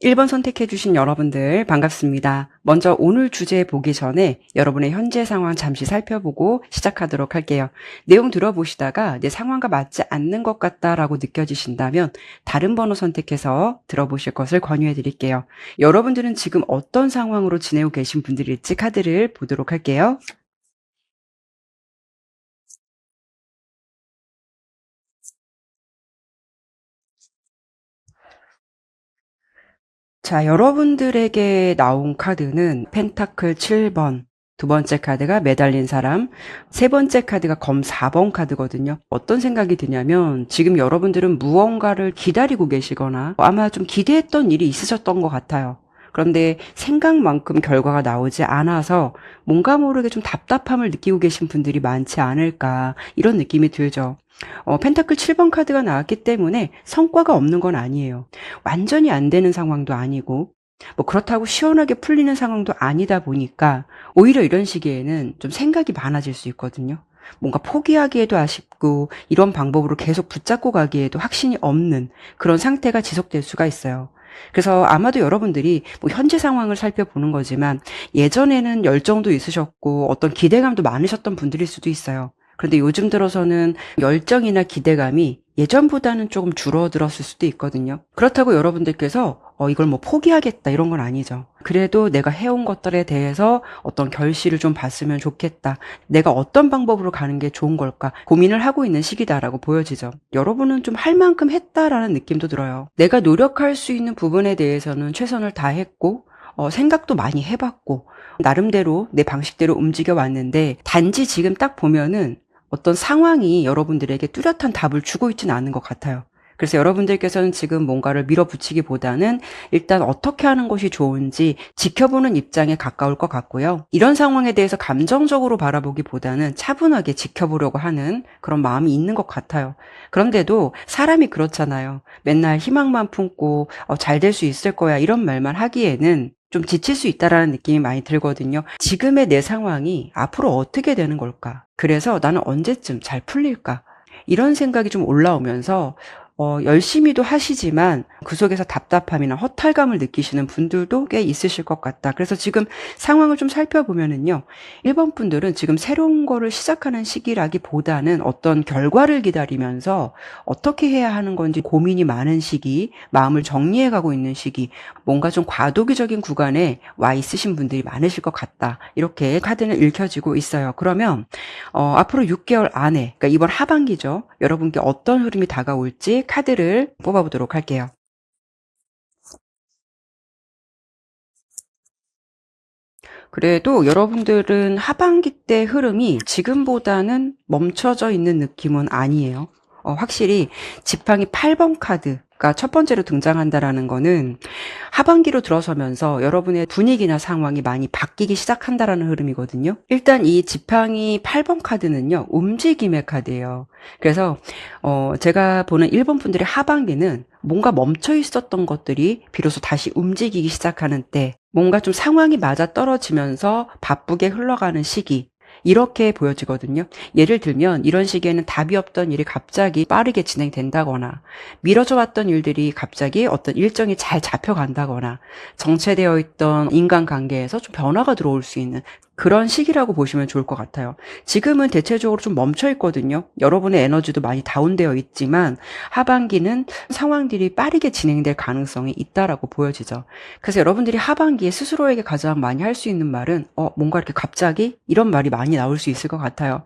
1번 선택해 주신 여러분들 반갑습니다. 먼저 오늘 주제 보기 전에 여러분의 현재 상황 잠시 살펴보고 시작하도록 할게요. 내용 들어보시다가 내 상황과 맞지 않는 것 같다라고 느껴지신다면 다른 번호 선택해서 들어보실 것을 권유해 드릴게요. 여러분들은 지금 어떤 상황으로 지내고 계신 분들일지 카드를 보도록 할게요. 자, 여러분들에게 나온 카드는 펜타클 7번, 두 번째 카드가 매달린 사람, 세 번째 카드가 검 4번 카드거든요. 어떤 생각이 드냐면 지금 여러분들은 무언가를 기다리고 계시거나 아마 좀 기대했던 일이 있으셨던 것 같아요. 그런데 생각만큼 결과가 나오지 않아서 뭔가 모르게 좀 답답함을 느끼고 계신 분들이 많지 않을까 이런 느낌이 들죠. 펜타클 7번 카드가 나왔기 때문에 성과가 없는 건 아니에요. 완전히 안 되는 상황도 아니고 뭐 그렇다고 시원하게 풀리는 상황도 아니다 보니까 오히려 이런 시기에는 좀 생각이 많아질 수 있거든요. 뭔가 포기하기에도 아쉽고 이런 방법으로 계속 붙잡고 가기에도 확신이 없는 그런 상태가 지속될 수가 있어요. 그래서 아마도 여러분들이 뭐 현재 상황을 살펴보는 거지만 예전에는 열정도 있으셨고 어떤 기대감도 많으셨던 분들일 수도 있어요. 그런데 요즘 들어서는 열정이나 기대감이 예전보다는 조금 줄어들었을 수도 있거든요. 그렇다고 여러분들께서 이걸 뭐 포기하겠다 이런 건 아니죠. 그래도 내가 해온 것들에 대해서 어떤 결실을 좀 봤으면 좋겠다. 내가 어떤 방법으로 가는 게 좋은 걸까 고민을 하고 있는 시기다라고 보여지죠. 여러분은 좀 할 만큼 했다라는 느낌도 들어요. 내가 노력할 수 있는 부분에 대해서는 최선을 다했고 생각도 많이 해봤고 나름대로 내 방식대로 움직여 왔는데 단지 지금 딱 보면은 어떤 상황이 여러분들에게 뚜렷한 답을 주고 있지는 않은 것 같아요. 그래서 여러분들께서는 지금 뭔가를 밀어붙이기보다는 일단 어떻게 하는 것이 좋은지 지켜보는 입장에 가까울 것 같고요. 이런 상황에 대해서 감정적으로 바라보기보다는 차분하게 지켜보려고 하는 그런 마음이 있는 것 같아요. 그런데도 사람이 그렇잖아요. 맨날 희망만 품고 잘 될 수 있을 거야 이런 말만 하기에는 좀 지칠 수 있다라는 느낌이 많이 들거든요. 지금의 내 상황이 앞으로 어떻게 되는 걸까? 그래서 나는 언제쯤 잘 풀릴까? 이런 생각이 좀 올라오면서 열심히도 하시지만 그 속에서 답답함이나 허탈감을 느끼시는 분들도 꽤 있으실 것 같다. 그래서 지금 상황을 좀 살펴보면은요. 1번 분들은 지금 새로운 거를 시작하는 시기라기보다는 어떤 결과를 기다리면서 어떻게 해야 하는 건지 고민이 많은 시기, 마음을 정리해 가고 있는 시기, 뭔가 좀 과도기적인 구간에 와 있으신 분들이 많으실 것 같다. 이렇게 카드는 읽혀지고 있어요. 그러면 앞으로 6개월 안에, 그러니까 이번 하반기죠. 여러분께 어떤 흐름이 다가올지 카드를 뽑아보도록 할게요. 그래도 여러분들은 하반기 때 흐름이 지금보다는 멈춰져 있는 느낌은 아니에요. 확실히 지팡이 8번 카드가 첫 번째로 등장한다라는 거는 하반기로 들어서면서 여러분의 분위기나 상황이 많이 바뀌기 시작한다라는 흐름이거든요. 일단 이 지팡이 8번 카드는요, 움직임의 카드예요. 그래서 제가 보는 1번 분들의 하반기는 뭔가 멈춰 있었던 것들이 비로소 다시 움직이기 시작하는 때, 뭔가 좀 상황이 맞아 떨어지면서 바쁘게 흘러가는 시기, 이렇게 보여지거든요. 예를 들면 이런 시기에는 답이 없던 일이 갑자기 빠르게 진행된다거나 미뤄져 왔던 일들이 갑자기 어떤 일정이 잘 잡혀간다거나 정체되어 있던 인간관계에서 좀 변화가 들어올 수 있는 그런 시기라고 보시면 좋을 것 같아요. 지금은 대체적으로 좀 멈춰 있거든요. 여러분의 에너지도 많이 다운되어 있지만 하반기는 상황들이 빠르게 진행될 가능성이 있다라고 보여지죠. 그래서 여러분들이 하반기에 스스로에게 가장 많이 할 수 있는 말은 뭔가 이렇게 갑자기 이런 말이 많이 나올 수 있을 것 같아요.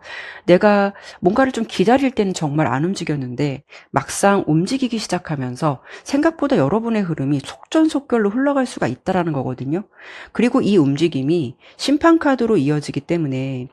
내가 뭔가를 좀 기다릴 때는 정말 안 움직였는데 막상 움직이기 시작하면서 생각보다 여러분의 흐름이 속전속결로 흘러갈 수가 있다라는 거거든요. 그리고 이 움직임이 심판 카드로 이어지기 때문에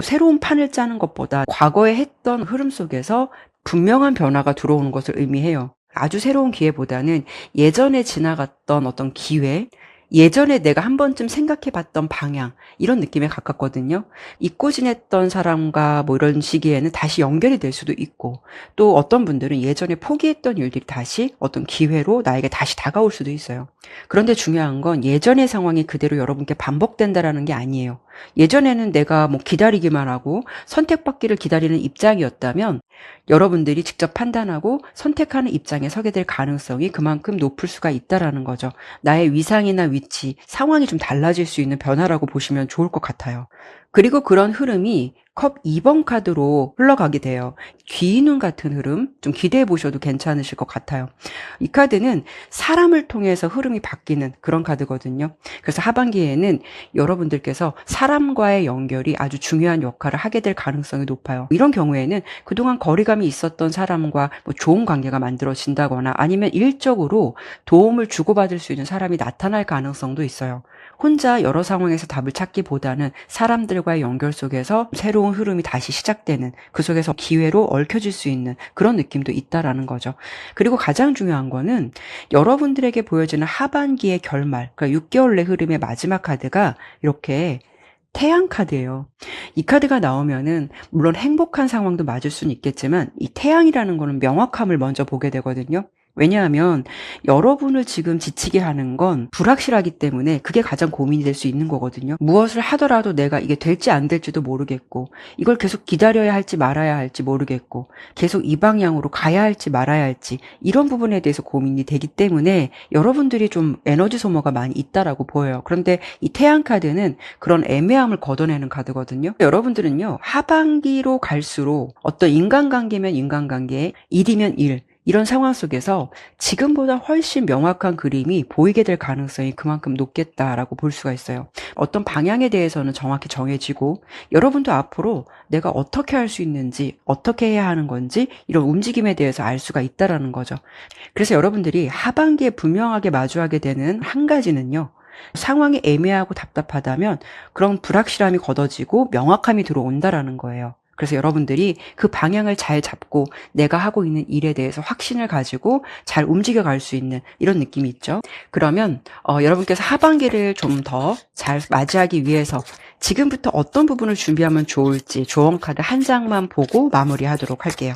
새로운 판을 짜는 것보다 과거에 했던 흐름 속에서 분명한 변화가 들어오는 것을 의미해요. 아주 새로운 기회보다는 예전에 지나갔던 어떤 기회, 예전에 내가 한 번쯤 생각해 봤던 방향, 이런 느낌에 가깝거든요. 잊고 지냈던 사람과 뭐 이런 시기에는 다시 연결이 될 수도 있고, 또 어떤 분들은 예전에 포기했던 일들이 다시 어떤 기회로 나에게 다시 다가올 수도 있어요. 그런데 중요한 건 예전의 상황이 그대로 여러분께 반복된다라는 게 아니에요. 예전에는 내가 뭐 기다리기만 하고 선택받기를 기다리는 입장이었다면 여러분들이 직접 판단하고 선택하는 입장에 서게 될 가능성이 그만큼 높을 수가 있다라는 거죠. 나의 위상이나 위치, 상황이 좀 달라질 수 있는 변화라고 보시면 좋을 것 같아요. 그리고 그런 흐름이 컵 2번 카드로 흘러가게 돼요. 귀인운 같은 흐름 좀 기대해 보셔도 괜찮으실 것 같아요. 이 카드는 사람을 통해서 흐름이 바뀌는 그런 카드거든요. 그래서 하반기에는 여러분들께서 사람과의 연결이 아주 중요한 역할을 하게 될 가능성이 높아요. 이런 경우에는 그동안 거리감이 있었던 사람과 뭐 좋은 관계가 만들어진다거나 아니면 일적으로 도움을 주고받을 수 있는 사람이 나타날 가능성도 있어요. 혼자 여러 상황에서 답을 찾기보다는 사람들과의 연결 속에서 새로운 흐름이 다시 시작되는, 그 속에서 기회로 얽혀질 수 있는 그런 느낌도 있다라는 거죠. 그리고 가장 중요한 거는 여러분들에게 보여지는 하반기의 결말, 그러니까 6개월 내 흐름의 마지막 카드가 이렇게 태양 카드예요. 이 카드가 나오면은 물론 행복한 상황도 맞을 수는 있겠지만 이 태양이라는 거는 명확함을 먼저 보게 되거든요. 왜냐하면 여러분을 지금 지치게 하는 건 불확실하기 때문에 그게 가장 고민이 될 수 있는 거거든요. 무엇을 하더라도 내가 이게 될지 안 될지도 모르겠고, 이걸 계속 기다려야 할지 말아야 할지 모르겠고, 계속 이 방향으로 가야 할지 말아야 할지, 이런 부분에 대해서 고민이 되기 때문에 여러분들이 좀 에너지 소모가 많이 있다라고 보여요. 그런데 이 태양 카드는 그런 애매함을 걷어내는 카드거든요. 여러분들은요, 하반기로 갈수록 어떤 인간관계면 인간관계, 일이면 일, 이런 상황 속에서 지금보다 훨씬 명확한 그림이 보이게 될 가능성이 그만큼 높겠다라고 볼 수가 있어요. 어떤 방향에 대해서는 정확히 정해지고 여러분도 앞으로 내가 어떻게 할 수 있는지, 어떻게 해야 하는 건지 이런 움직임에 대해서 알 수가 있다라는 거죠. 그래서 여러분들이 하반기에 분명하게 마주하게 되는 한 가지는요. 상황이 애매하고 답답하다면 그런 불확실함이 걷어지고 명확함이 들어온다라는 거예요. 그래서 여러분들이 그 방향을 잘 잡고 내가 하고 있는 일에 대해서 확신을 가지고 잘 움직여 갈 수 있는 이런 느낌이 있죠. 그러면 여러분께서 하반기를 좀 더 잘 맞이하기 위해서 지금부터 어떤 부분을 준비하면 좋을지 조언 카드 한 장만 보고 마무리하도록 할게요.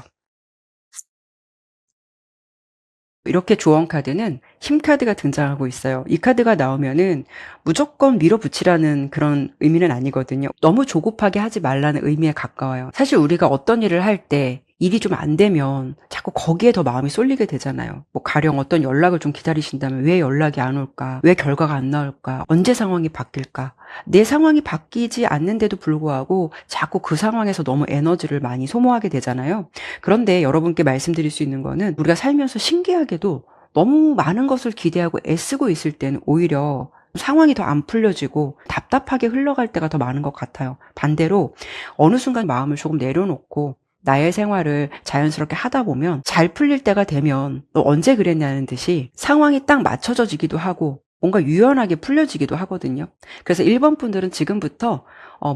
이렇게 조언 카드는 힘 카드가 등장하고 있어요. 이 카드가 나오면은 무조건 밀어붙이라는 그런 의미는 아니거든요. 너무 조급하게 하지 말라는 의미에 가까워요. 사실 우리가 어떤 일을 할 때 일이 좀 안 되면 자꾸 거기에 더 마음이 쏠리게 되잖아요. 뭐 가령 어떤 연락을 좀 기다리신다면 왜 연락이 안 올까? 왜 결과가 안 나올까? 언제 상황이 바뀔까? 내 상황이 바뀌지 않는데도 불구하고 자꾸 그 상황에서 너무 에너지를 많이 소모하게 되잖아요. 그런데 여러분께 말씀드릴 수 있는 거는 우리가 살면서 신기하게도 너무 많은 것을 기대하고 애쓰고 있을 때는 오히려 상황이 더 안 풀려지고 답답하게 흘러갈 때가 더 많은 것 같아요. 반대로 어느 순간 마음을 조금 내려놓고 나의 생활을 자연스럽게 하다 보면 잘 풀릴 때가 되면 너 언제 그랬냐는 듯이 상황이 딱 맞춰져지기도 하고 뭔가 유연하게 풀려지기도 하거든요. 그래서 1번 분들은 지금부터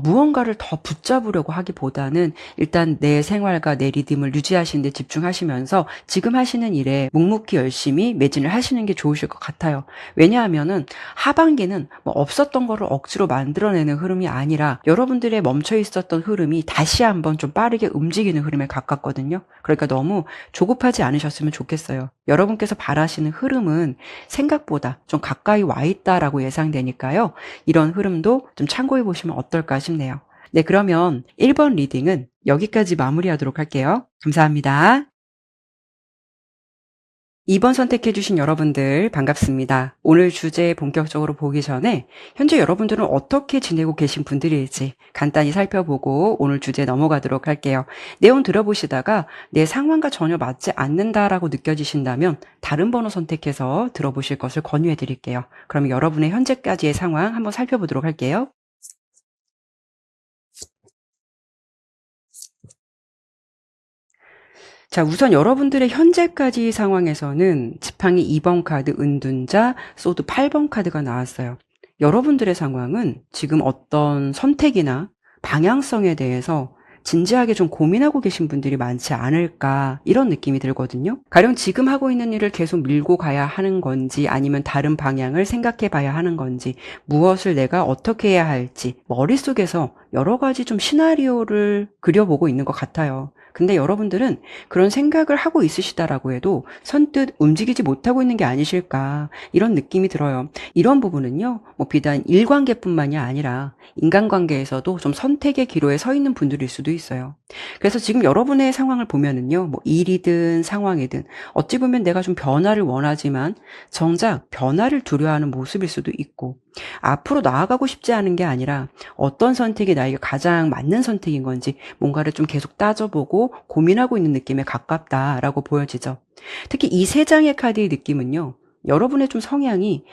무언가를 더 붙잡으려고 하기보다는 일단 내 생활과 내 리듬을 유지하시는 데 집중하시면서 지금 하시는 일에 묵묵히 열심히 매진을 하시는 게 좋으실 것 같아요. 왜냐하면은 하반기는 뭐 없었던 거를 억지로 만들어내는 흐름이 아니라 여러분들의 멈춰 있었던 흐름이 다시 한번 좀 빠르게 움직이는 흐름에 가깝거든요. 그러니까 너무 조급하지 않으셨으면 좋겠어요. 여러분께서 바라시는 흐름은 생각보다 좀 가까이 와 있다라고 예상되니까요. 이런 흐름도 좀 참고해 보시면 어떨까 싶네요. 네, 그러면 1번 리딩은 여기까지 마무리하도록 할게요. 감사합니다. 2번 선택해주신 여러분들 반갑습니다. 오늘 주제 본격적으로 보기 전에 현재 여러분들은 어떻게 지내고 계신 분들일지 간단히 살펴보고 오늘 주제에 넘어가도록 할게요. 내용 들어보시다가 내 상황과 전혀 맞지 않는다라고 느껴지신다면 다른 번호 선택해서 들어보실 것을 권유해 드릴게요. 그럼 여러분의 현재까지의 상황 한번 살펴보도록 할게요. 자, 우선 여러분들의 현재까지 상황에서는 지팡이 2번 카드 은둔자, 소드 8번 카드가 나왔어요. 여러분들의 상황은 지금 어떤 선택이나 방향성에 대해서 진지하게 좀 고민하고 계신 분들이 많지 않을까 이런 느낌이 들거든요. 가령 지금 하고 있는 일을 계속 밀고 가야 하는 건지 아니면 다른 방향을 생각해 봐야 하는 건지 무엇을 내가 어떻게 해야 할지 머릿속에서 여러 가지 좀 시나리오를 그려보고 있는 것 같아요. 근데 여러분들은 그런 생각을 하고 있으시다라고 해도 선뜻 움직이지 못하고 있는 게 아니실까 이런 느낌이 들어요. 이런 부분은요, 뭐 비단 일관계뿐만이 아니라 인간관계에서도 좀 선택의 기로에 서 있는 분들일 수도 있어요. 그래서 지금 여러분의 상황을 보면은요, 뭐 일이든 상황이든 어찌 보면 내가 좀 변화를 원하지만 정작 변화를 두려워하는 모습일 수도 있고, 앞으로 나아가고 싶지 않은 게 아니라 어떤 선택이 나에게 가장 맞는 선택인 건지 뭔가를 좀 계속 따져보고 고민하고 있는 느낌에 가깝다라고 보여지죠. 특히 이 세 장의 카드의 느낌은요, 여러분의 좀 성향이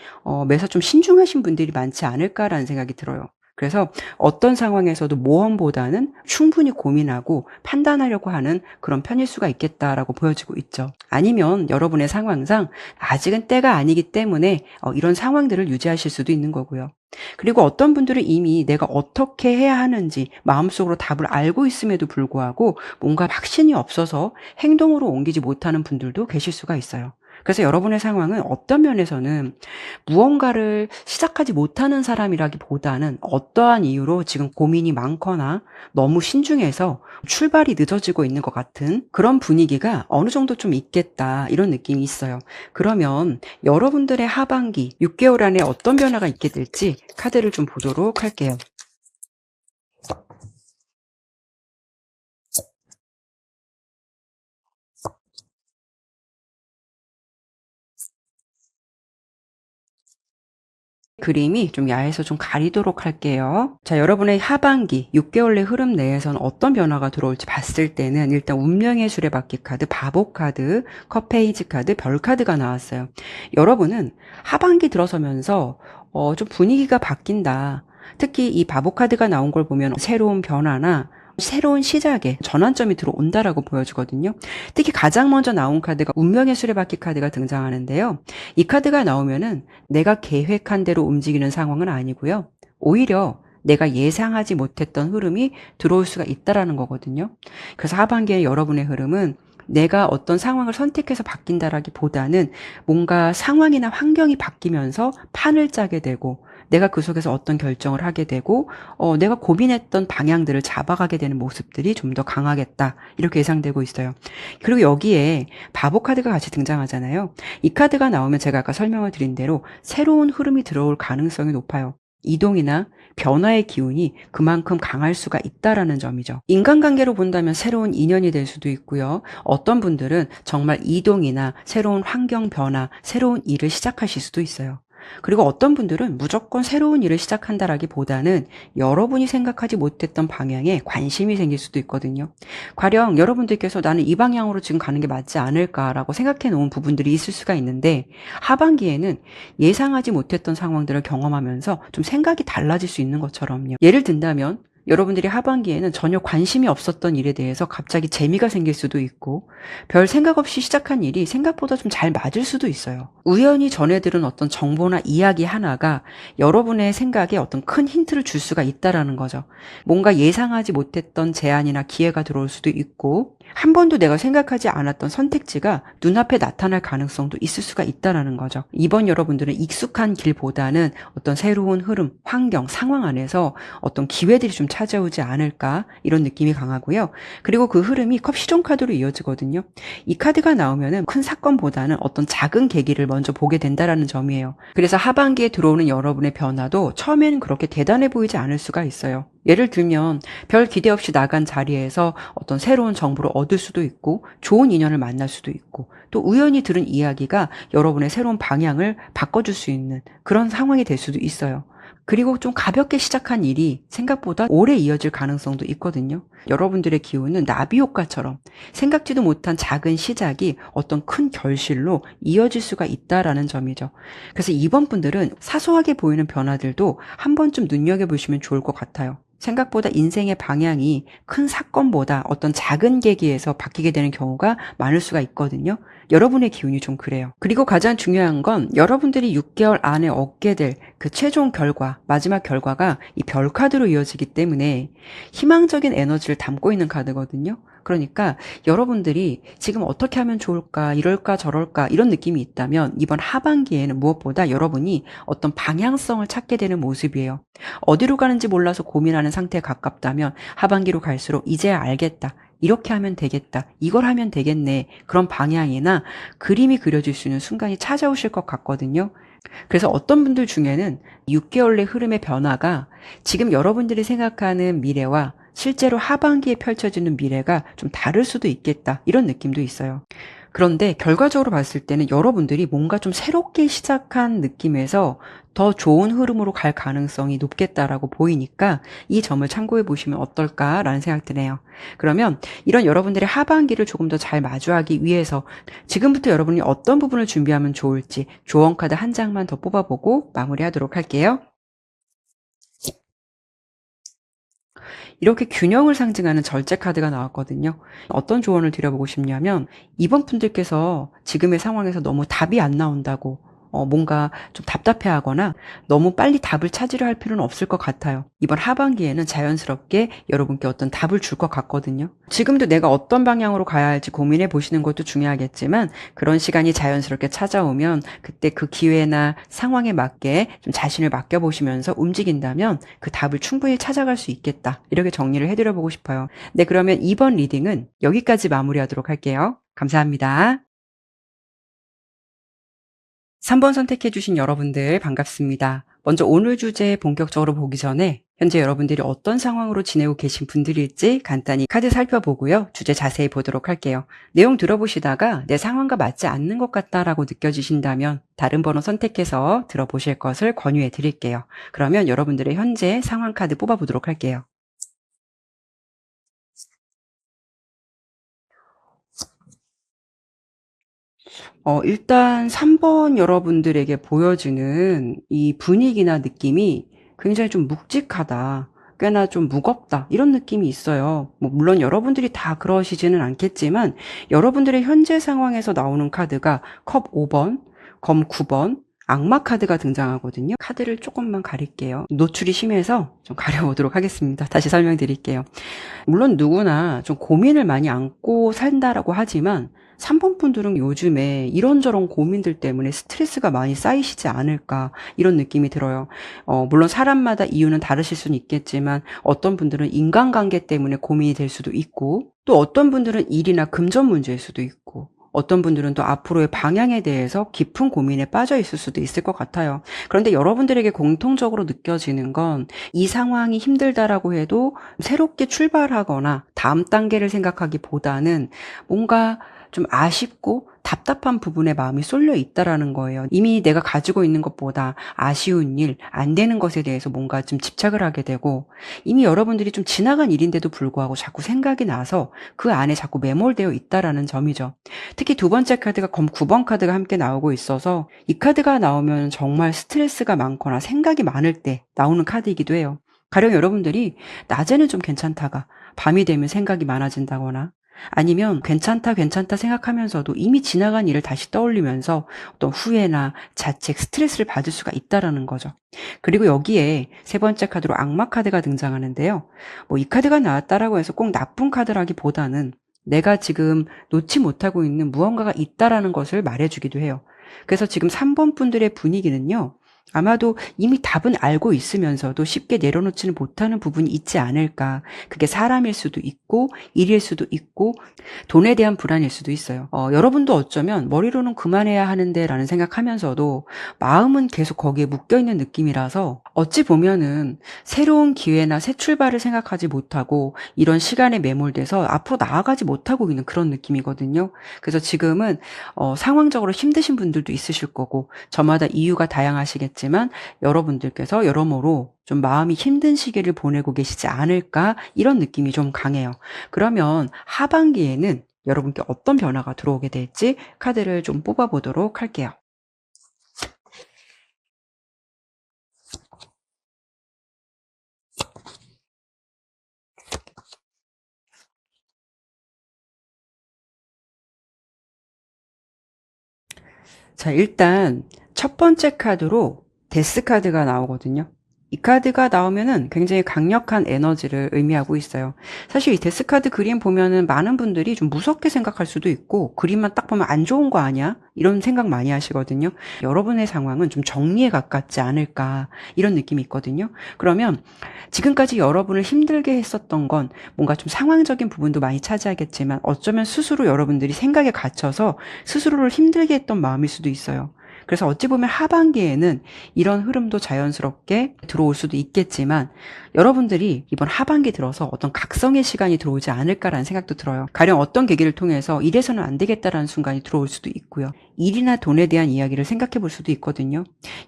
매사 좀 신중하신 분들이 많지 않을까라는 생각이 들어요. 그래서 어떤 상황에서도 모험보다는 충분히 고민하고 판단하려고 하는 그런 편일 수가 있겠다라고 보여지고 있죠. 아니면 여러분의 상황상 아직은 때가 아니기 때문에 이런 상황들을 유지하실 수도 있는 거고요. 그리고 어떤 분들은 이미 내가 어떻게 해야 하는지 마음속으로 답을 알고 있음에도 불구하고 뭔가 확신이 없어서 행동으로 옮기지 못하는 분들도 계실 수가 있어요. 그래서 여러분의 상황은 어떤 면에서는 무언가를 시작하지 못하는 사람이라기보다는 어떠한 이유로 지금 고민이 많거나 너무 신중해서 출발이 늦어지고 있는 것 같은 그런 분위기가 어느 정도 좀 있겠다, 이런 느낌이 있어요. 그러면 여러분들의 하반기 6개월 안에 어떤 변화가 있게 될지 카드를 좀 보도록 할게요. 그림이 좀 야해서 좀 가리도록 할게요. 자, 여러분의 하반기 6개월 내 흐름 내에서는 어떤 변화가 들어올지 봤을 때는 일단 운명의 수레바퀴 카드, 바보 카드, 컵페이지 카드, 별 카드가 나왔어요. 여러분은 하반기 들어서면서 좀 분위기가 바뀐다. 특히 이 바보 카드가 나온 걸 보면 새로운 변화나 새로운 시작에 전환점이 들어온다라고 보여주거든요. 특히 가장 먼저 나온 카드가 운명의 수레바퀴 카드가 등장하는데요. 이 카드가 나오면은 내가 계획한 대로 움직이는 상황은 아니고요. 오히려 내가 예상하지 못했던 흐름이 들어올 수가 있다라는 거거든요. 그래서 하반기에 여러분의 흐름은 내가 어떤 상황을 선택해서 바뀐다라기보다는 뭔가 상황이나 환경이 바뀌면서 판을 짜게 되고 내가 그 속에서 어떤 결정을 하게 되고 내가 고민했던 방향들을 잡아가게 되는 모습들이 좀 더 강하겠다, 이렇게 예상되고 있어요. 그리고 여기에 바보 카드가 같이 등장하잖아요. 이 카드가 나오면 제가 아까 설명을 드린 대로 새로운 흐름이 들어올 가능성이 높아요. 이동이나 변화의 기운이 그만큼 강할 수가 있다라는 점이죠. 인간관계로 본다면 새로운 인연이 될 수도 있고요. 어떤 분들은 정말 이동이나 새로운 환경 변화, 새로운 일을 시작하실 수도 있어요. 그리고 어떤 분들은 무조건 새로운 일을 시작한다라기보다는 여러분이 생각하지 못했던 방향에 관심이 생길 수도 있거든요. 가령 여러분들께서 나는 이 방향으로 지금 가는 게 맞지 않을까라고 생각해 놓은 부분들이 있을 수가 있는데, 하반기에는 예상하지 못했던 상황들을 경험하면서 좀 생각이 달라질 수 있는 것처럼요. 예를 든다면 여러분들이 하반기에는 전혀 관심이 없었던 일에 대해서 갑자기 재미가 생길 수도 있고, 별 생각 없이 시작한 일이 생각보다 좀 잘 맞을 수도 있어요. 우연히 전해 들은 어떤 정보나 이야기 하나가 여러분의 생각에 어떤 큰 힌트를 줄 수가 있다라는 거죠. 뭔가 예상하지 못했던 제안이나 기회가 들어올 수도 있고, 한 번도 내가 생각하지 않았던 선택지가 눈앞에 나타날 가능성도 있을 수가 있다라는 거죠. 이번 여러분들은 익숙한 길보다는 어떤 새로운 흐름, 환경, 상황 안에서 어떤 기회들이 좀 찾아오지 않을까, 이런 느낌이 강하고요. 그리고 그 흐름이 컵 시종 카드로 이어지거든요. 이 카드가 나오면은 큰 사건보다는 어떤 작은 계기를 먼저 보게 된다라는 점이에요. 그래서 하반기에 들어오는 여러분의 변화도 처음에는 그렇게 대단해 보이지 않을 수가 있어요. 예를 들면 별 기대 없이 나간 자리에서 어떤 새로운 정보를 얻을 수도 있고, 좋은 인연을 만날 수도 있고, 또 우연히 들은 이야기가 여러분의 새로운 방향을 바꿔줄 수 있는 그런 상황이 될 수도 있어요. 그리고 좀 가볍게 시작한 일이 생각보다 오래 이어질 가능성도 있거든요. 여러분들의 기운은 나비 효과처럼 생각지도 못한 작은 시작이 어떤 큰 결실로 이어질 수가 있다라는 점이죠. 그래서 이번 분들은 사소하게 보이는 변화들도 한 번쯤 눈여겨보시면 좋을 것 같아요. 생각보다 인생의 방향이 큰 사건보다 어떤 작은 계기에서 바뀌게 되는 경우가 많을 수가 있거든요. 여러분의 기운이 좀 그래요. 그리고 가장 중요한 건 여러분들이 6개월 안에 얻게 될 그 최종 결과, 마지막 결과가 이 별 카드로 이어지기 때문에 희망적인 에너지를 담고 있는 카드거든요. 그러니까 여러분들이 지금 어떻게 하면 좋을까, 이럴까 저럴까 이런 느낌이 있다면 이번 하반기에는 무엇보다 여러분이 어떤 방향성을 찾게 되는 모습이에요. 어디로 가는지 몰라서 고민하는 상태에 가깝다면 하반기로 갈수록 이제야 알겠다, 이렇게 하면 되겠다. 이걸 하면 되겠네. 그런 방향이나 그림이 그려질 수 있는 순간이 찾아오실 것 같거든요. 그래서 어떤 분들 중에는 6개월 내 흐름의 변화가 지금 여러분들이 생각하는 미래와 실제로 하반기에 펼쳐지는 미래가 좀 다를 수도 있겠다. 이런 느낌도 있어요. 그런데 결과적으로 봤을 때는 여러분들이 뭔가 좀 새롭게 시작한 느낌에서 더 좋은 흐름으로 갈 가능성이 높겠다라고 보이니까 이 점을 참고해 보시면 어떨까라는 생각 드네요. 그러면 이런 여러분들의 하반기를 조금 더 잘 마주하기 위해서 지금부터 여러분이 어떤 부분을 준비하면 좋을지 조언 카드 한 장만 더 뽑아보고 마무리하도록 할게요. 이렇게 균형을 상징하는 절제 카드가 나왔거든요. 어떤 조언을 드려보고 싶냐면 이번 분들께서 지금의 상황에서 너무 답이 안 나온다고 뭔가 좀 답답해하거나 너무 빨리 답을 찾으려 할 필요는 없을 것 같아요. 이번 하반기에는 자연스럽게 여러분께 어떤 답을 줄 것 같거든요. 지금도 내가 어떤 방향으로 가야 할지 고민해 보시는 것도 중요하겠지만 그런 시간이 자연스럽게 찾아오면 그때 그 기회나 상황에 맞게 좀 자신을 맡겨보시면서 움직인다면 그 답을 충분히 찾아갈 수 있겠다. 이렇게 정리를 해드려 보고 싶어요. 네, 그러면 이번 리딩은 여기까지 마무리하도록 할게요. 감사합니다. 3번 선택해 주신 여러분들 반갑습니다. 먼저 오늘 주제 본격적으로 보기 전에 현재 여러분들이 어떤 상황으로 지내고 계신 분들일지 간단히 카드 살펴보고요. 주제 자세히 보도록 할게요. 내용 들어보시다가 내 상황과 맞지 않는 것 같다라고 느껴지신다면 다른 번호 선택해서 들어보실 것을 권유해 드릴게요. 그러면 여러분들의 현재 상황 카드 뽑아보도록 할게요. 일단 3번 여러분들에게 보여지는 이 분위기나 느낌이 굉장히 좀 묵직하다. 꽤나 좀 무겁다. 이런 느낌이 있어요. 뭐 물론 여러분들이 다 그러시지는 않겠지만 여러분들의 현재 상황에서 나오는 카드가 컵 5번, 검 9번, 악마 카드가 등장하거든요. 카드를 조금만 가릴게요. 노출이 심해서 좀 가려보도록 하겠습니다. 다시 설명드릴게요. 물론 누구나 좀 고민을 많이 안고 산다라고 하지만 3번 분들은 요즘에 이런저런 고민들 때문에 스트레스가 많이 쌓이시지 않을까 이런 느낌이 들어요. 물론 사람마다 이유는 다르실 수는 있겠지만 어떤 분들은 인간관계 때문에 고민이 될 수도 있고 또 어떤 분들은 일이나 금전 문제일 수도 있고 어떤 분들은 또 앞으로의 방향에 대해서 깊은 고민에 빠져 있을 수도 있을 것 같아요. 그런데 여러분들에게 공통적으로 느껴지는 건 이 상황이 힘들다라고 해도 새롭게 출발하거나 다음 단계를 생각하기보다는 뭔가 좀 아쉽고 답답한 부분에 마음이 쏠려 있다라는 거예요. 이미 내가 가지고 있는 것보다 아쉬운 일, 안 되는 것에 대해서 뭔가 좀 집착을 하게 되고 이미 여러분들이 좀 지나간 일인데도 불구하고 자꾸 생각이 나서 그 안에 자꾸 매몰되어 있다라는 점이죠. 특히 두 번째 카드가 검 9번 카드가 함께 나오고 있어서 이 카드가 나오면 정말 스트레스가 많거나 생각이 많을 때 나오는 카드이기도 해요. 가령 여러분들이 낮에는 좀 괜찮다가 밤이 되면 생각이 많아진다거나 아니면 괜찮다 괜찮다 생각하면서도 이미 지나간 일을 다시 떠올리면서 어떤 후회나 자책, 스트레스를 받을 수가 있다라는 거죠. 그리고 여기에 세 번째 카드로 악마 카드가 등장하는데요. 뭐 이 카드가 나왔다라고 해서 꼭 나쁜 카드라기보다는 내가 지금 놓지 못하고 있는 무언가가 있다라는 것을 말해주기도 해요. 그래서 지금 3번 분들의 분위기는요. 아마도 이미 답은 알고 있으면서도 쉽게 내려놓지는 못하는 부분이 있지 않을까. 그게 사람일 수도 있고 일일 수도 있고 돈에 대한 불안일 수도 있어요. 여러분도 어쩌면 머리로는 그만해야 하는데 라는 생각하면서도 마음은 계속 거기에 묶여있는 느낌이라서 어찌 보면은 새로운 기회나 새 출발을 생각하지 못하고 이런 시간에 매몰돼서 앞으로 나아가지 못하고 있는 그런 느낌이거든요. 그래서 지금은 상황적으로 힘드신 분들도 있으실 거고 저마다 이유가 다양하시겠지만 여러분들께서 여러모로 좀 마음이 힘든 시기를 보내고 계시지 않을까 이런 느낌이 좀 강해요. 그러면 하반기에는 여러분께 어떤 변화가 들어오게 될지 카드를 좀 뽑아보도록 할게요. 자, 일단 첫 번째 카드로 데스 카드가 나오거든요. 이 카드가 나오면은 굉장히 강력한 에너지를 의미하고 있어요. 사실 이 데스 카드 그림 보면은 많은 분들이 좀 무섭게 생각할 수도 있고, 그림만 딱 보면 안 좋은 거 아니야? 이런 생각 많이 하시거든요. 여러분의 상황은 좀 정리에 가깝지 않을까, 이런 느낌이 있거든요. 그러면 지금까지 여러분을 힘들게 했었던 건 뭔가 좀 상황적인 부분도 많이 차지하겠지만, 어쩌면 스스로 여러분들이 생각에 갇혀서 스스로를 힘들게 했던 마음일 수도 있어요. 그래서 어찌 보면 하반기에는 이런 흐름도 자연스럽게 들어올 수도 있겠지만, 여러분들이 이번 하반기 들어서 어떤 각성의 시간이 들어오지 않을까라는 생각도 들어요. 가령 어떤 계기를 통해서 이래서는 안 되겠다라는 순간이 들어올 수도 있고요. 일이나 돈에 대한 이야기를 생각해 볼 수도 있거든요.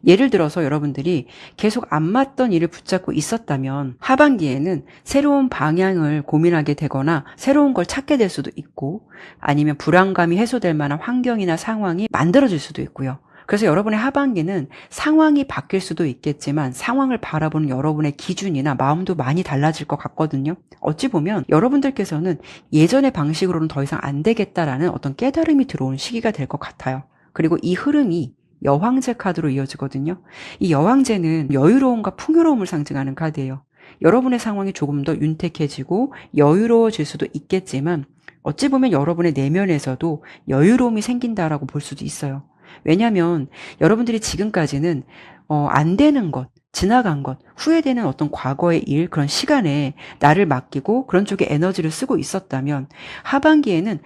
예를 들어서 여러분들이 계속 안 맞던 일을 붙잡고 있었다면 하반기에는 새로운 방향을 고민하게 되거나 새로운 걸 찾게 될 수도 있고, 아니면 불안감이 해소될 만한 환경이나 상황이 만들어질 수도 있고요. 그래서 여러분의 하반기는 상황이 바뀔 수도 있겠지만 상황을 바라보는 여러분의 기준이나 마음도 많이 달라질 것 같거든요. 어찌 보면 여러분들께서는 예전의 방식으로는 더 이상 안 되겠다라는 어떤 깨달음이 들어오는 시기가 될 것 같아요. 그리고 이 흐름이 여왕제 카드로 이어지거든요. 이 여왕제는 여유로움과 풍요로움을 상징하는 카드예요. 여러분의 상황이 조금 더 윤택해지고 여유로워질 수도 있겠지만, 어찌 보면 여러분의 내면에서도 여유로움이 생긴다라고 볼 수도 있어요. 왜냐하면 여러분들이 지금까지는 안 되는 것, 지나간 것, 후회되는 어떤 과거의 일, 그런 시간에 나를 맡기고 그런 쪽에 에너지를 쓰고 있었다면, 하반기에는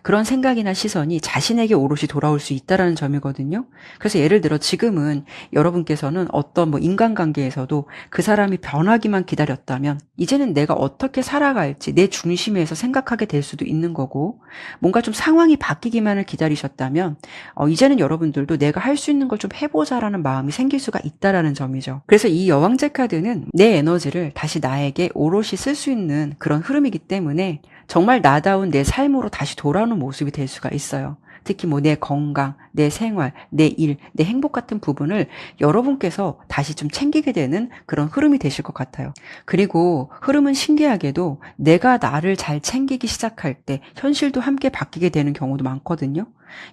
그런 생각이나 시선이 자신에게 오롯이 돌아올 수 있다는 점이거든요. 그래서 예를 들어 지금은 여러분께서는 어떤 인간관계에서도 그 사람이 변하기만 기다렸다면, 이제는 내가 어떻게 살아갈지 내 중심에서 생각하게 될 수도 있는 거고, 뭔가 좀 상황이 바뀌기만을 기다리셨다면 이제는 여러분들도 내가 할 수 있는 걸 좀 해보자라는 마음이 생길 수가 있다라는 점이죠. 그래서 이 여왕제 카드는 내 에너지를 다시 나에게 오롯이 쓸 수 있는 그런 흐름이기 때문에 정말 나다운 내 삶으로 다시 돌아오는 모습이 될 수가 있어요. 특히 내 건강, 내 생활, 내 일, 내 행복 같은 부분을 여러분께서 다시 좀 챙기게 되는 그런 흐름이 되실 것 같아요. 그리고 흐름은 신기하게도 내가 나를 잘 챙기기 시작할 때 현실도 함께 바뀌게 되는 경우도 많거든요.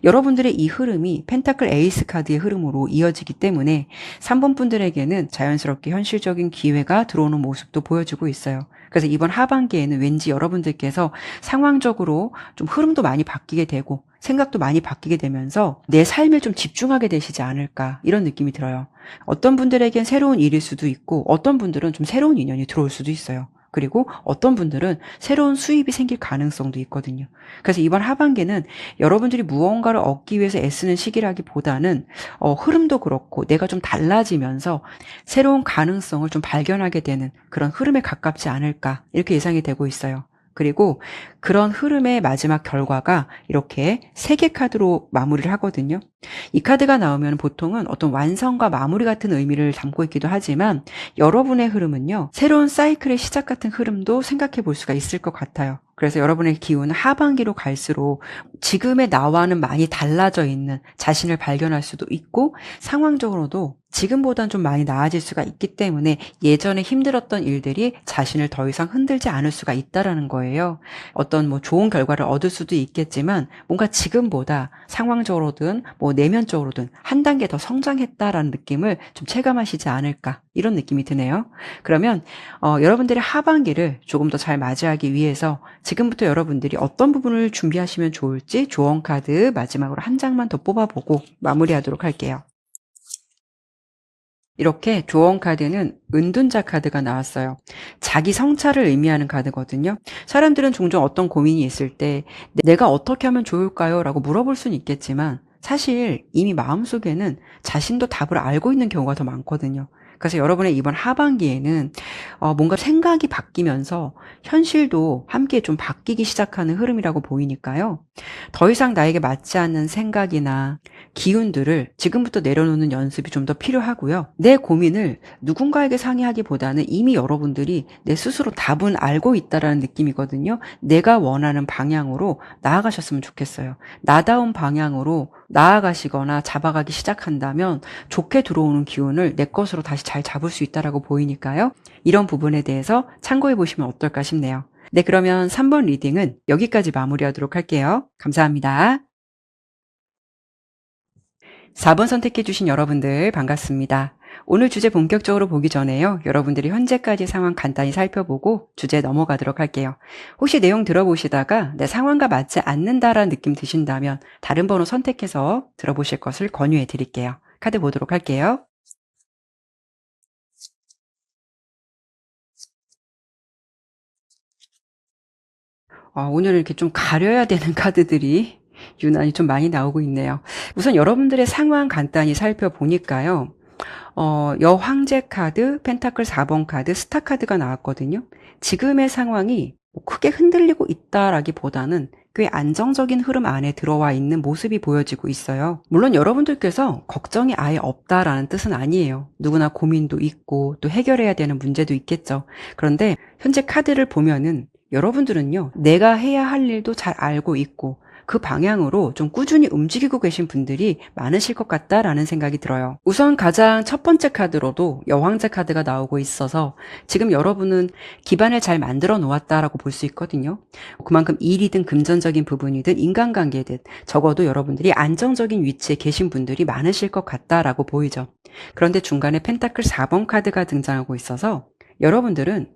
여러분들의 이 흐름이 펜타클 에이스 카드의 흐름으로 이어지기 때문에 3번 분들에게는 자연스럽게 현실적인 기회가 들어오는 모습도 보여주고 있어요. 그래서 이번 하반기에는 왠지 여러분들께서 상황적으로 좀 흐름도 많이 바뀌게 되고 생각도 많이 바뀌게 되면서 내 삶에 좀 집중하게 되시지 않을까, 이런 느낌이 들어요. 어떤 분들에겐 새로운 일일 수도 있고, 어떤 분들은 좀 새로운 인연이 들어올 수도 있어요. 그리고 어떤 분들은 새로운 수입이 생길 가능성도 있거든요. 그래서 이번 하반기는 여러분들이 무언가를 얻기 위해서 애쓰는 시기라기보다는 흐름도 그렇고 내가 좀 달라지면서 새로운 가능성을 좀 발견하게 되는 그런 흐름에 가깝지 않을까, 이렇게 예상이 되고 있어요. 그리고 그런 흐름의 마지막 결과가 이렇게 3개 카드로 마무리를 하거든요. 이 카드가 나오면 보통은 어떤 완성과 마무리 같은 의미를 담고 있기도 하지만, 여러분의 흐름은요, 새로운 사이클의 시작 같은 흐름도 생각해 볼 수가 있을 것 같아요. 그래서 여러분의 기운은 하반기로 갈수록 지금의 나와는 많이 달라져 있는 자신을 발견할 수도 있고, 상황적으로도 지금보단 좀 많이 나아질 수가 있기 때문에 예전에 힘들었던 일들이 자신을 더 이상 흔들지 않을 수가 있다라는 거예요. 어떤 좋은 결과를 얻을 수도 있겠지만, 뭔가 지금보다 상황적으로든 내면적으로든 한 단계 더 성장했다라는 느낌을 좀 체감하시지 않을까, 이런 느낌이 드네요. 그러면 여러분들의 하반기를 조금 더 잘 맞이하기 위해서 지금부터 여러분들이 어떤 부분을 준비하시면 좋을지 조언 카드 마지막으로 한 장만 더 뽑아보고 마무리하도록 할게요. 이렇게 조언 카드는 은둔자 카드가 나왔어요. 자기 성찰을 의미하는 카드거든요. 사람들은 종종 어떤 고민이 있을 때 내가 어떻게 하면 좋을까요? 라고 물어볼 수는 있겠지만, 사실 이미 마음속에는 자신도 답을 알고 있는 경우가 더 많거든요. 그래서 여러분의 이번 하반기에는 뭔가 생각이 바뀌면서 현실도 함께 좀 바뀌기 시작하는 흐름이라고 보이니까요. 더 이상 나에게 맞지 않는 생각이나 기운들을 지금부터 내려놓는 연습이 좀 더 필요하고요. 내 고민을 누군가에게 상의하기보다는 이미 여러분들이 내 스스로 답은 알고 있다라는 느낌이거든요. 내가 원하는 방향으로 나아가셨으면 좋겠어요. 나다운 방향으로 나아가시거나 잡아가기 시작한다면 좋게 들어오는 기운을 내 것으로 다시 잘 잡을 수 있다라고 보이니까요. 이런 부분에 대해서 참고해 보시면 어떨까 싶네요. 네, 그러면 3번 리딩은 여기까지 마무리하도록 할게요. 감사합니다. 4번 선택해 주신 여러분들 반갑습니다. 오늘 주제 본격적으로 보기 전에요. 여러분들이 현재까지 상황 간단히 살펴보고 주제에 넘어가도록 할게요. 혹시 내용 들어보시다가 내 상황과 맞지 않는다라는 느낌 드신다면 다른 번호 선택해서 들어보실 것을 권유해 드릴게요. 카드 보도록 할게요. 오늘 이렇게 좀 가려야 되는 카드들이 유난히 좀 많이 나오고 있네요. 우선 여러분들의 상황 간단히 살펴보니까요. 여황제 카드, 펜타클 4번 카드, 스타 카드가 나왔거든요. 지금의 상황이 크게 흔들리고 있다라기보다는 꽤 안정적인 흐름 안에 들어와 있는 모습이 보여지고 있어요. 물론 여러분들께서 걱정이 아예 없다라는 뜻은 아니에요. 누구나 고민도 있고 또 해결해야 되는 문제도 있겠죠. 그런데 현재 카드를 보면은 여러분들은요, 내가 해야 할 일도 잘 알고 있고 그 방향으로 좀 꾸준히 움직이고 계신 분들이 많으실 것 같다라는 생각이 들어요. 우선 가장 첫 번째 카드로도 여왕제 카드가 나오고 있어서 지금 여러분은 기반을 잘 만들어 놓았다라고 볼 수 있거든요. 그만큼 일이든 금전적인 부분이든 인간관계든 적어도 여러분들이 안정적인 위치에 계신 분들이 많으실 것 같다라고 보이죠. 그런데 중간에 펜타클 4번 카드가 등장하고 있어서 여러분들은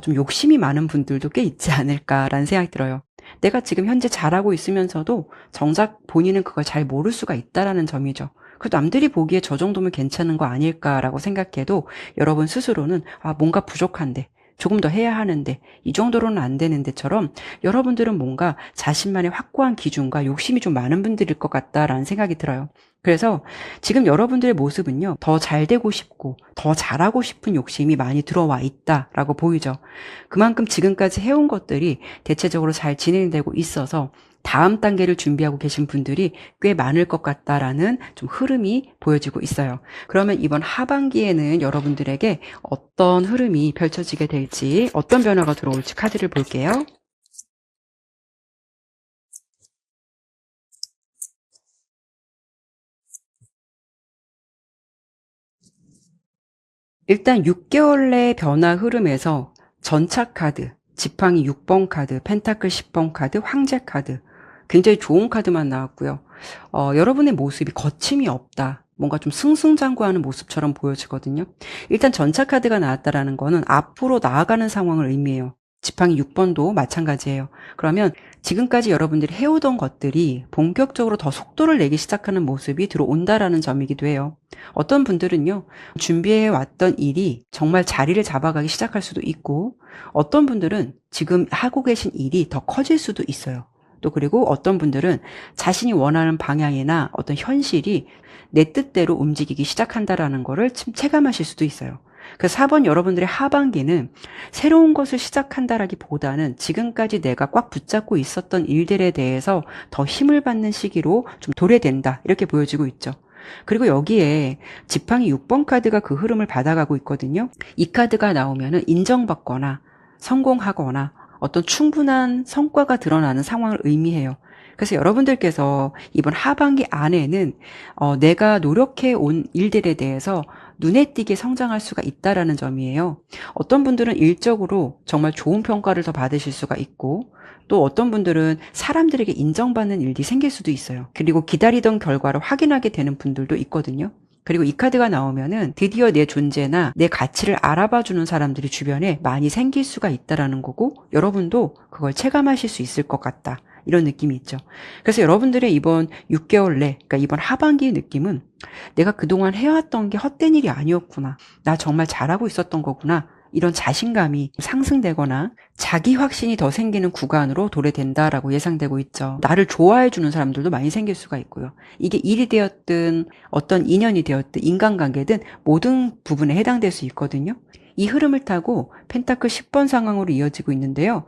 좀 욕심이 많은 분들도 꽤 있지 않을까라는 생각이 들어요. 내가 지금 현재 잘하고 있으면서도 정작 본인은 그걸 잘 모를 수가 있다라는 점이죠. 그 남들이 보기에 저 정도면 괜찮은 거 아닐까라고 생각해도 여러분 스스로는 뭔가 부족한데 조금 더 해야 하는데 이 정도로는 안 되는데처럼 여러분들은 뭔가 자신만의 확고한 기준과 욕심이 좀 많은 분들일 것 같다라는 생각이 들어요. 그래서 지금 여러분들의 모습은요, 더 잘 되고 싶고 더 잘하고 싶은 욕심이 많이 들어와 있다라고 보이죠. 그만큼 지금까지 해온 것들이 대체적으로 잘 진행되고 있어서 다음 단계를 준비하고 계신 분들이 꽤 많을 것 같다라는 좀 흐름이 보여지고 있어요. 그러면 이번 하반기에는 여러분들에게 어떤 흐름이 펼쳐지게 될지, 어떤 변화가 들어올지 카드를 볼게요. 일단 6개월 내 변화 흐름에서 전차 카드, 지팡이 6번 카드, 펜타클 10번 카드, 황제 카드, 굉장히 좋은 카드만 나왔고요. 여러분의 모습이 거침이 없다. 뭔가 좀 승승장구하는 모습처럼 보여지거든요. 일단 전차 카드가 나왔다라는 거는 앞으로 나아가는 상황을 의미해요. 지팡이 6번도 마찬가지예요. 그러면 지금까지 여러분들이 해오던 것들이 본격적으로 더 속도를 내기 시작하는 모습이 들어온다라는 점이기도 해요. 어떤 분들은요, 준비해 왔던 일이 정말 자리를 잡아가기 시작할 수도 있고, 어떤 분들은 지금 하고 계신 일이 더 커질 수도 있어요. 또 그리고 어떤 분들은 자신이 원하는 방향이나 어떤 현실이 내 뜻대로 움직이기 시작한다라는 거를 체감하실 수도 있어요. 그래서 4번 여러분들의 하반기는 새로운 것을 시작한다라기보다는 지금까지 내가 꽉 붙잡고 있었던 일들에 대해서 더 힘을 받는 시기로 좀 도래된다, 이렇게 보여지고 있죠. 그리고 여기에 지팡이 6번 카드가 그 흐름을 받아가고 있거든요. 이 카드가 나오면은 인정받거나 성공하거나 어떤 충분한 성과가 드러나는 상황을 의미해요. 그래서 여러분들께서 이번 하반기 안에는 내가 노력해 온 일들에 대해서 눈에 띄게 성장할 수가 있다라는 점이에요. 어떤 분들은 일적으로 정말 좋은 평가를 더 받으실 수가 있고, 또 어떤 분들은 사람들에게 인정받는 일이 생길 수도 있어요. 그리고 기다리던 결과를 확인하게 되는 분들도 있거든요. 그리고 이 카드가 나오면은 드디어 내 존재나 내 가치를 알아봐주는 사람들이 주변에 많이 생길 수가 있다라는 거고, 여러분도 그걸 체감하실 수 있을 것 같다, 이런 느낌이 있죠. 그래서 여러분들의 이번 6개월 내, 그러니까 이번 하반기의 느낌은 내가 그동안 해왔던 게 헛된 일이 아니었구나, 나 정말 잘하고 있었던 거구나, 이런 자신감이 상승되거나 자기 확신이 더 생기는 구간으로 도래된다라고 예상되고 있죠. 나를 좋아해주는 사람들도 많이 생길 수가 있고요. 이게 일이 되었든 어떤 인연이 되었든 인간관계든 모든 부분에 해당될 수 있거든요. 이 흐름을 타고 펜타클 10번 상황으로 이어지고 있는데요.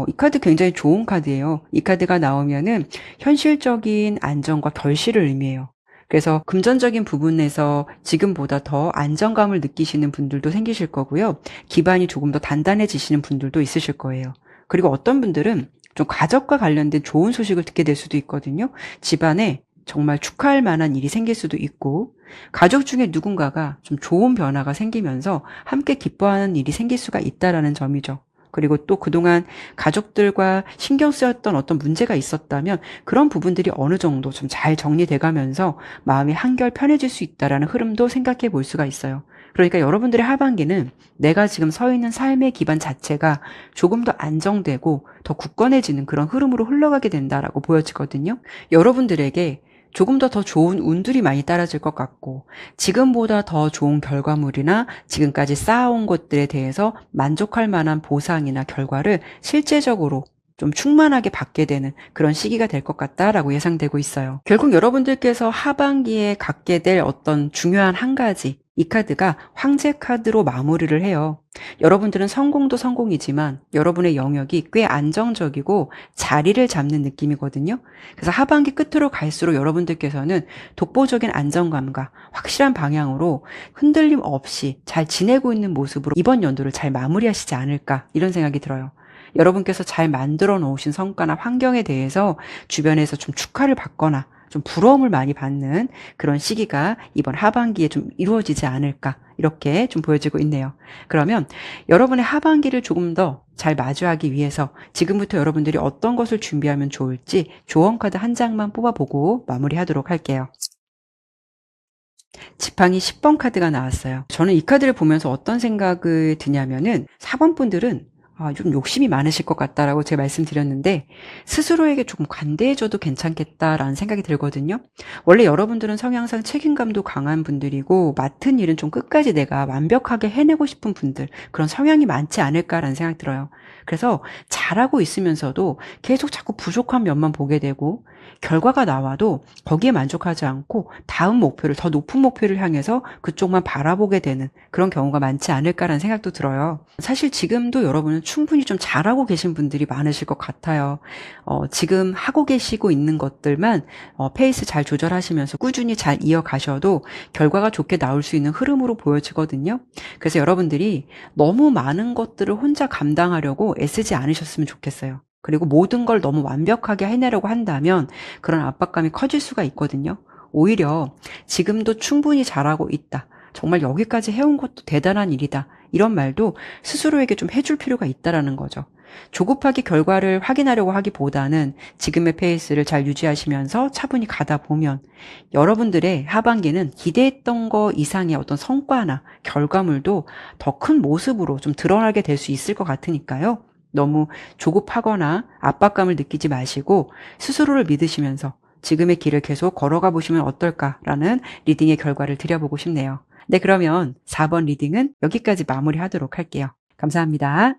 이 카드 굉장히 좋은 카드예요. 이 카드가 나오면은 현실적인 안정과 결실을 의미해요. 그래서 금전적인 부분에서 지금보다 더 안정감을 느끼시는 분들도 생기실 거고요. 기반이 조금 더 단단해지시는 분들도 있으실 거예요. 그리고 어떤 분들은 좀 가족과 관련된 좋은 소식을 듣게 될 수도 있거든요. 집안에 정말 축하할 만한 일이 생길 수도 있고, 가족 중에 누군가가 좀 좋은 변화가 생기면서 함께 기뻐하는 일이 생길 수가 있다라는 점이죠. 그리고 또 그동안 가족들과 신경 쓰였던 어떤 문제가 있었다면 그런 부분들이 어느 정도 좀 잘 정리돼 가면서 마음이 한결 편해질 수 있다라는 흐름도 생각해 볼 수가 있어요. 그러니까 여러분들의 하반기는 내가 지금 서 있는 삶의 기반 자체가 조금 더 안정되고 더 굳건해지는 그런 흐름으로 흘러가게 된다라고 보여지거든요. 여러분들에게 조금 더 좋은 운들이 많이 따라질 것 같고 지금보다 더 좋은 결과물이나 지금까지 쌓아온 것들에 대해서 만족할 만한 보상이나 결과를 실제적으로 좀 충만하게 받게 되는 그런 시기가 될 것 같다라고 예상되고 있어요. 결국 여러분들께서 하반기에 갖게 될 어떤 중요한 한 가지, 이 카드가 황제 카드로 마무리를 해요. 여러분들은 성공도 성공이지만 여러분의 영역이 꽤 안정적이고 자리를 잡는 느낌이거든요. 그래서 하반기 끝으로 갈수록 여러분들께서는 독보적인 안정감과 확실한 방향으로 흔들림 없이 잘 지내고 있는 모습으로 이번 연도를 잘 마무리하시지 않을까 이런 생각이 들어요. 여러분께서 잘 만들어 놓으신 성과나 환경에 대해서 주변에서 좀 축하를 받거나 좀 부러움을 많이 받는 그런 시기가 이번 하반기에 좀 이루어지지 않을까 이렇게 좀 보여지고 있네요. 그러면 여러분의 하반기를 조금 더 잘 마주하기 위해서 지금부터 여러분들이 어떤 것을 준비하면 좋을지 조언 카드 한 장만 뽑아보고 마무리하도록 할게요. 지팡이 10번 카드가 나왔어요. 저는 이 카드를 보면서 어떤 생각을 드냐면은 4번 분들은 좀 욕심이 많으실 것 같다라고 제가 말씀드렸는데 스스로에게 조금 관대해져도 괜찮겠다라는 생각이 들거든요. 원래 여러분들은 성향상 책임감도 강한 분들이고 맡은 일은 좀 끝까지 내가 완벽하게 해내고 싶은 분들, 그런 성향이 많지 않을까라는 생각이 들어요. 그래서 잘하고 있으면서도 계속 자꾸 부족한 면만 보게 되고 결과가 나와도 거기에 만족하지 않고 다음 목표를, 더 높은 목표를 향해서 그쪽만 바라보게 되는 그런 경우가 많지 않을까라는 생각도 들어요. 사실 지금도 여러분은 충분히 좀 잘하고 계신 분들이 많으실 것 같아요. 지금 하고 계시고 있는 것들만 페이스 잘 조절하시면서 꾸준히 잘 이어가셔도 결과가 좋게 나올 수 있는 흐름으로 보여지거든요. 그래서 여러분들이 너무 많은 것들을 혼자 감당하려고 애쓰지 않으셨으면 좋겠어요. 그리고 모든 걸 너무 완벽하게 해내려고 한다면 그런 압박감이 커질 수가 있거든요. 오히려 지금도 충분히 잘하고 있다. 정말 여기까지 해온 것도 대단한 일이다. 이런 말도 스스로에게 좀 해줄 필요가 있다라는 거죠. 조급하게 결과를 확인하려고 하기보다는 지금의 페이스를 잘 유지하시면서 차분히 가다 보면 여러분들의 하반기는 기대했던 거 이상의 어떤 성과나 결과물도 더 큰 모습으로 좀 드러나게 될 수 있을 것 같으니까요. 너무 조급하거나 압박감을 느끼지 마시고 스스로를 믿으시면서 지금의 길을 계속 걸어가 보시면 어떨까라는 리딩의 결과를 드려보고 싶네요. 네, 그러면 4번 리딩은 여기까지 마무리하도록 할게요. 감사합니다.